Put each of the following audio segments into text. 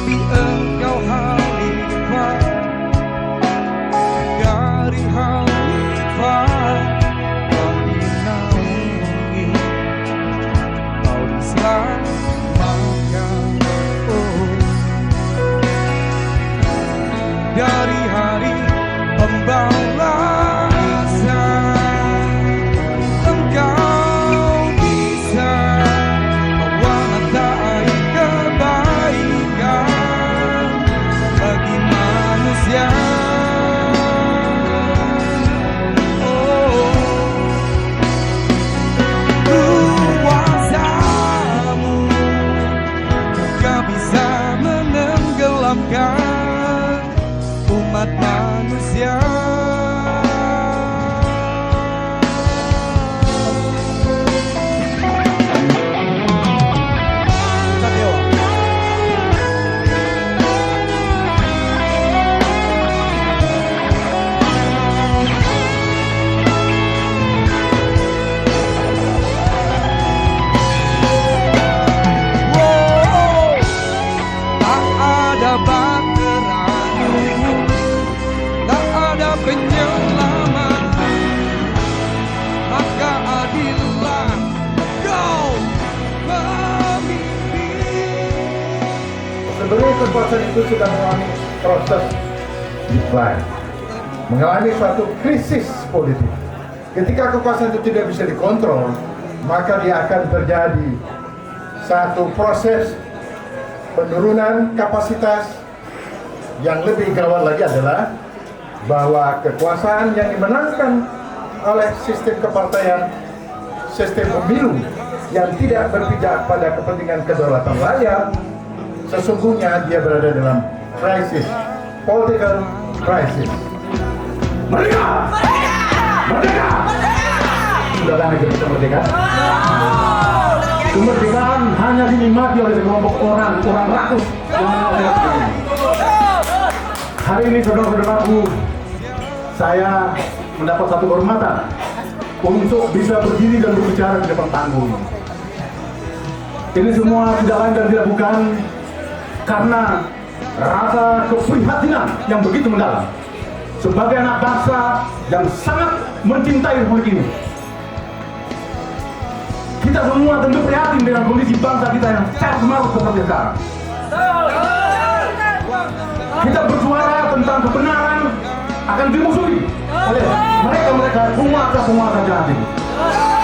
tapi engkau khalifah dari khalifah. Kau dinaungi, kau diselamatkan, oh. Dari hari pembalasan engkau bisa mewarnai kebaikan bagi manusia. Kuasamu juga bisa menenggelamkan umat manusia. Tak ada bahteramu, tak ada penyelamat, maka adillah kau pemimpin. Sebenarnya kekuasaan itu sudah mengalami proses decline, mengalami suatu krisis politik. Ketika kekuasaan itu tidak bisa dikontrol, maka dia akan terjadi satu proses penurunan kapasitas. Yang lebih gawat lagi adalah bahwa kekuasaan yang dimenangkan oleh sistem kepartaian, sistem pemilu yang tidak berpijak pada kepentingan kedaulatan rakyat, sesungguhnya dia berada dalam krisis, political crisis. Merdeka! Merdeka! Sudahkah negeri kita merdeka? Kemerdekaan hanya dinikmati oleh sekelompok orang rakus yang menolak. Hari ini saudara-saudaraku, saya mendapat satu kehormatan untuk bisa berdiri dan berbicara di depan panggung. Ini semua tidak lain dan tidak bukan karena rasa keprihatinan yang begitu mendalam sebagai anak bangsa yang sangat mencintai republik ini. Kita semua tentu prihatin dengan kondisi bangsa kita yang sangat marut seperti sekarang. Kita bersuara tentang kebenaran akan dimusuhi oleh mereka-mereka penguasa jahat ini.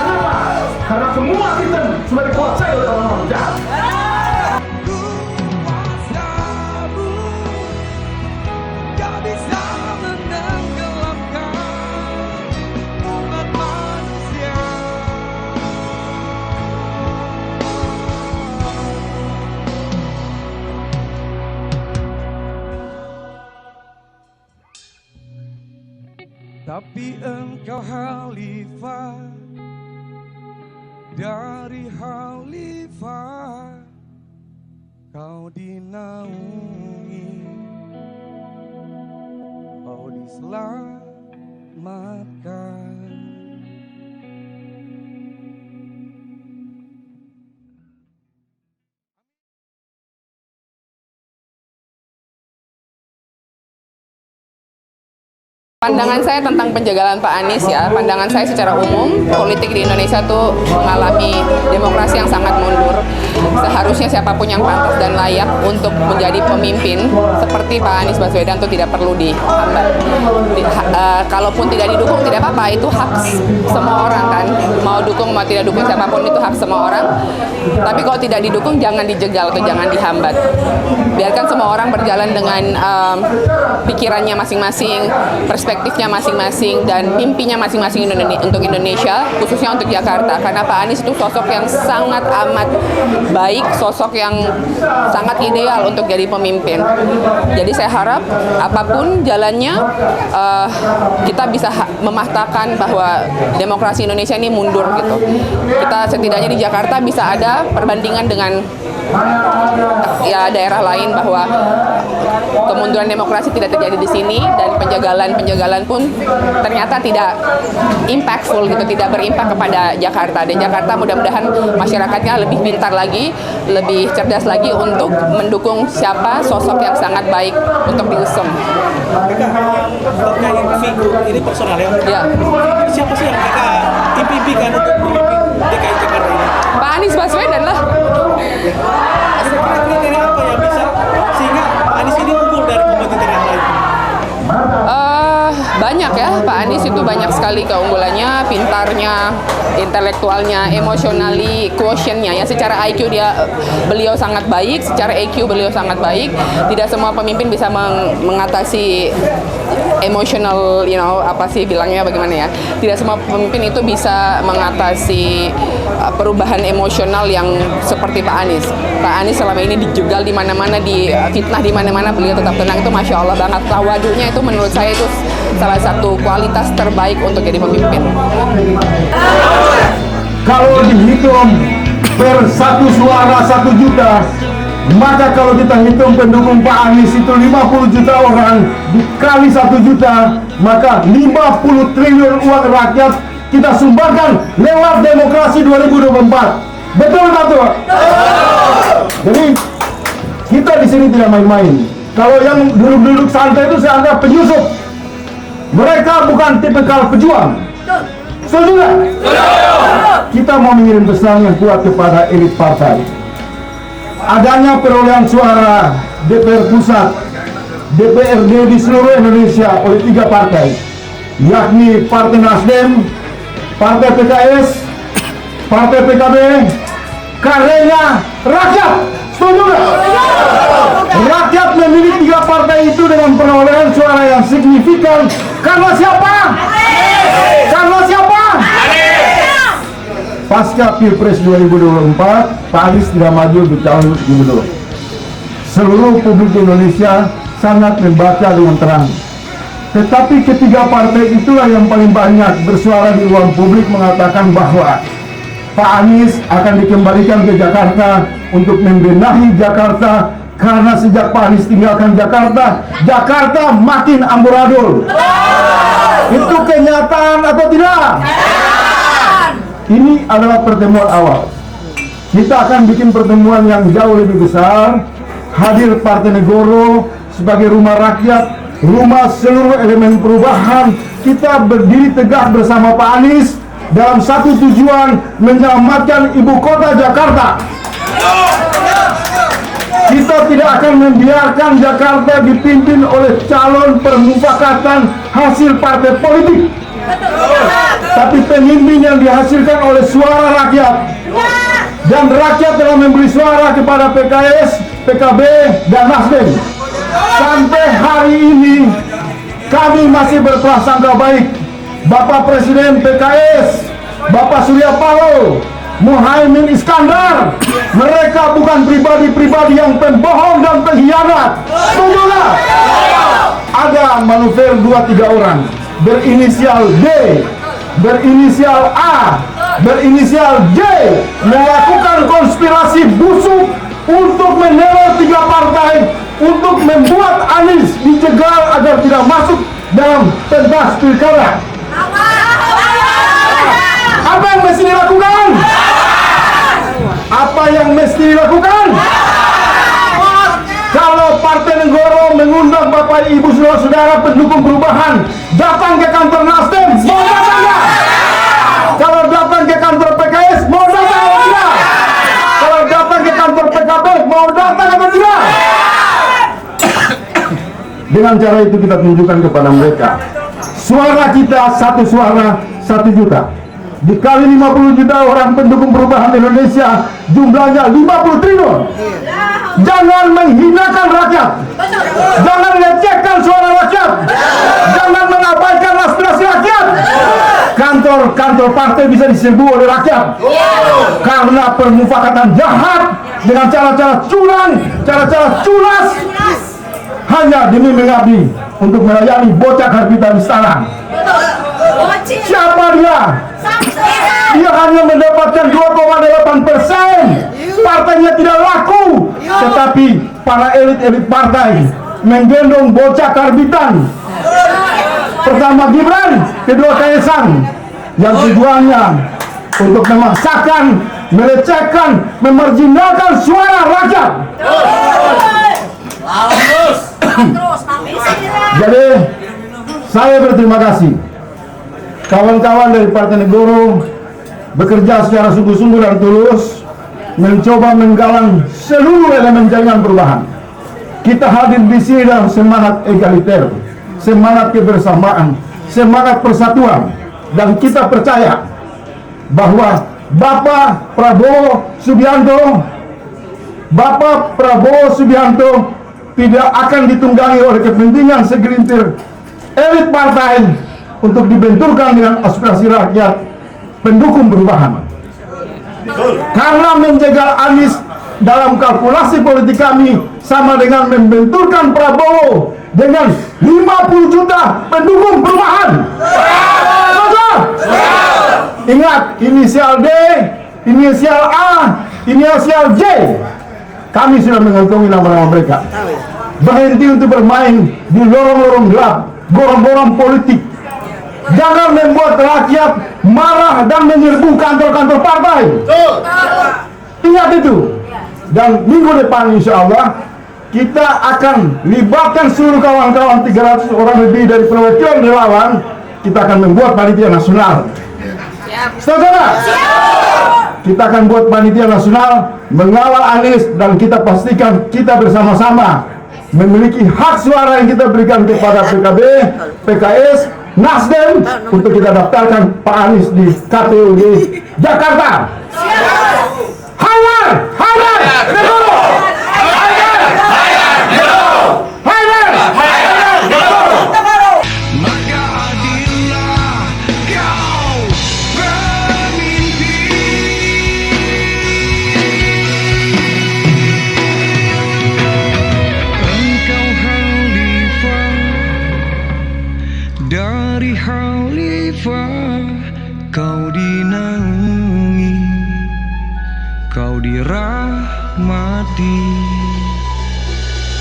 Kenapa? Karena semua sistem sudah dikuasai oleh orang-orang jahat. Kuasamu gak bisa menenggelamkan umat manusia. Tapi engkau khalifah dari khalifah, kau dinaungi, kau diselamatkan. Pandangan saya tentang penjagalan Pak Anies ya, pandangan saya secara umum, politik di Indonesia tuh mengalami demokrasi yang sangat mundur. Seharusnya siapapun yang pantas dan layak untuk menjadi pemimpin seperti Pak Anies Baswedan tuh tidak perlu dihambat. Kalaupun tidak didukung tidak apa-apa, itu hak semua orang kan. Mau dukung mau tidak dukung siapapun itu hak semua orang. Tapi kalau tidak didukung jangan dijegal atau jangan dihambat. Biarkan semua orang berjalan dengan pikirannya masing-masing, perspektifnya masing-masing, dan mimpinya masing-masing untuk Indonesia, khususnya untuk Jakarta. Karena Pak Anies itu sosok yang sangat amat baik, sosok yang sangat ideal untuk jadi pemimpin. Jadi saya harap apapun jalannya, kita bisa mematahkan bahwa demokrasi Indonesia ini mundur gitu. Kita setidaknya di Jakarta bisa ada perbandingan dengan ya daerah lain bahwa kemunduran demokrasi tidak terjadi di sini, dan penjagalan pun ternyata tidak impactful gitu, tidak berimpak kepada Jakarta. Dan Jakarta mudah-mudahan masyarakatnya lebih pintar lagi, lebih cerdas lagi untuk mendukung siapa sosok yang sangat baik untuk diusung. Terkait figur ini personal ya. Ya. Siapa sih yang mereka impikan untuk memimpin DKI Jakarta ini? Pak Anies Baswedan lah. Kira-kira kriteria apa yang bisa sehingga Pak Anies ini unggul dari kompetitor yang lain? Banyak ya, Pak Anies itu banyak sekali keunggulannya, pintarnya, intelektualnya, emotionally, quotientnya ya. Secara IQ beliau sangat baik, secara EQ beliau sangat baik. Tidak semua pemimpin bisa mengatasi emotional, apa sih bilangnya bagaimana ya? Tidak semua pemimpin itu bisa mengatasi perubahan emosional yang seperti Pak Anies. Pak Anies selama ini dijegal di mana-mana, fitnah di mana-mana, beliau tetap tenang. Itu masya Allah banget. Tawadunya itu menurut saya itu salah satu kualitas terbaik untuk jadi pemimpin. Kalau dihitung per 1 suara 1 juta, maka kalau kita hitung pendukung Pak Anies itu 50 juta orang dikali 1 juta, maka 50 triliun uang rakyat kita sumbangkan lewat demokrasi 2024. Betul nggak tuh? Jadi kita di sini tidak main-main. Kalau yang duduk-duduk santai itu saya anggap penyusup. Mereka bukan tipikal pejuang. Setuju nggak? Kita mau mengirim pesan yang kuat kepada elit partai. Adanya perolehan suara DPR pusat, DPRD di seluruh Indonesia oleh 3 partai, yakni Partai Nasdem, Partai PKS, Partai PKB, karenanya rakyat. Setuju nggak? Rakyat memilih 3 partai itu dengan perolehan suara yang signifikan. Karena siapa? Karena siapa? Pasca Pilpres 2024, Pak Anies tidak maju di tahun gubernur. Seluruh publik Indonesia sangat membaca dengan terang. Tetapi ketiga partai itulah yang paling banyak bersuara di ruang publik mengatakan bahwa Pak Anies akan dikembalikan ke Jakarta untuk membenahi Jakarta, karena sejak Pak Anies tinggalkan Jakarta, Jakarta makin amburadul. Itu kenyataan atau tidak? Ini adalah pertemuan awal. Kita akan bikin pertemuan yang jauh lebih besar. Hadir Partai Negoro sebagai rumah rakyat, rumah seluruh elemen perubahan. Kita berdiri tegak bersama Pak Anies dalam satu tujuan, menyelamatkan ibu kota Jakarta. Kita tidak akan membiarkan Jakarta dipimpin oleh calon permufakatan hasil partai politik, tapi pemimpin yang dihasilkan oleh suara rakyat. Dan rakyat telah memberi suara kepada PKS, PKB, dan Nasdem. Sampai hari ini kami masih berprasangka baik. Bapak Presiden PKS, Bapak Surya Paloh, Muhaimin Iskandar, mereka bukan pribadi-pribadi yang pembohong dan pengkhianat. Setuju nggak? Ada manuver 2-3 orang berinisial D, berinisial A, berinisial J, melakukan konspirasi busuk untuk meneror 3 partai, untuk membuat Anies dijegal agar tidak masuk dalam pentas pilkada. Apa yang mesti dilakukan? Apa yang mesti dilakukan? Kalau Partai Negoro mengundang Bapak Ibu saudara-saudara pendukung perubahan datang ke kantor Nasdem, mau datang nggak? Kalau datang ke kantor PKS, mau datang atau tidak? Kalau datang ke kantor PKB, mau datang atau tidak? Dengan cara itu kita tunjukkan kepada mereka, suara kita 1 suara 1 juta. Dikali 50 juta orang pendukung perubahan Indonesia, jumlahnya 50 triliun. Jangan menghinakan rakyat. Jangan lecehkan suara rakyat. Jangan mengabaikan aspirasi rakyat. Kantor-kantor partai bisa diserbu oleh rakyat. Karena permufakatan jahat dengan cara-cara curang, cara-cara culas, hanya demi mengabdi untuk melayani bocah karbitan istana. Siapa dia? Dia hanya mendapatkan 2,8%. Partainya tidak laku. Tetapi para elit-elit partai menggendong bocah karbitan. Pertama Gibran, kedua Kaisang, yang tujuannya untuk memaksakan, melecehkan, memarjinalkan suara rakyat. Jadi saya berterima kasih kawan-kawan dari Partai Negoro bekerja secara sungguh-sungguh dan tulus mencoba menggalang seluruh elemen jaringan perubahan. Kita hadir di sini dalam semangat egaliter, semangat kebersamaan, semangat persatuan, dan kita percaya bahwa Bapak Prabowo Subianto tidak akan ditunggangi oleh kepentingan segelintir elit partai untuk dibenturkan dengan aspirasi rakyat pendukung perubahan. Karena menjegal Anies dalam kalkulasi politik kami sama dengan membenturkan Prabowo dengan 50 juta pendukung perubahan. Ingat, inisial D, inisial A, inisial J. Kami sudah mengantongi nama-nama mereka. Berhenti untuk bermain di lorong-lorong gelap, gorong-gorong politik. Jangan membuat rakyat marah dan menyerbu kantor-kantor partai. Ingat itu. Dan minggu depan insya Allah kita akan libatkan seluruh kawan-kawan 300 orang lebih dari perwakilan relawan. Kita akan membuat panitia nasional. Saudara, kita akan buat panitia nasional mengawal Anies, dan kita pastikan kita bersama-sama memiliki hak suara yang kita berikan kepada PKB, PKS, Nasdem untuk kita daftarkan Pak Anies di KPU di Jakarta. Halal, halal.